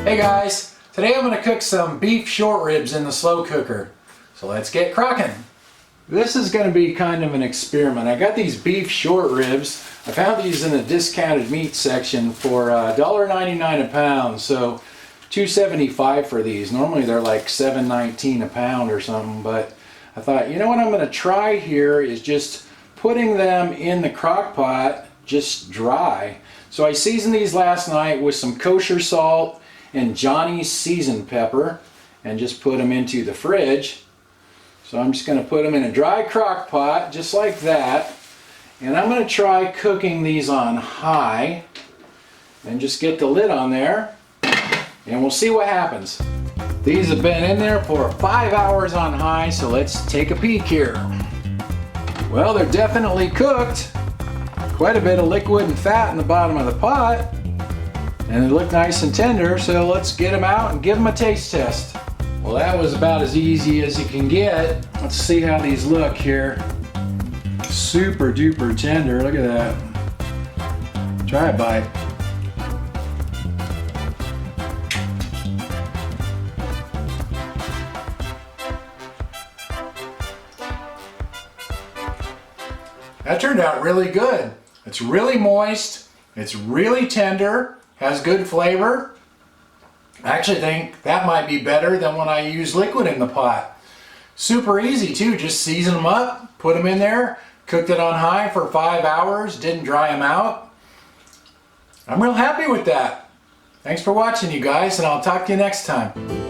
Hey guys, today I'm going to cook some beef short ribs in the slow cooker. So let's get cracking. This is going to be kind of an experiment. I got these beef short ribs. I found these in the discounted meat section for $1.99 a pound. So $2.75 for these. Normally they're like $7.19 a pound or something, but I thought, you know what I'm going to try here is just putting them in the crock pot just dry. So I seasoned these last night with some kosher salt and Johnny's seasoned pepper and just put them into the fridge. So I'm just going to put them in a dry crock pot just like that, and I'm going to try cooking these on high and just get the lid on there and we'll see what happens. These have been in there for 5 hours on high, so let's take a peek here. Well, they're definitely cooked. Quite a bit of liquid and fat in the bottom of the pot. And they look nice and tender, so let's get them out and give them a taste test. Well, that was about as easy as you can get. Let's see how these look here. Super duper tender, look at that. Try a bite. That turned out really good. It's really moist, it's really tender, has good flavor. I actually think that might be better than when I use liquid in the pot. Super easy too, just season them up, put them in there, cooked it on high for 5 hours, didn't dry them out. I'm real happy with that. Thanks for watching, you guys, and I'll talk to you next time.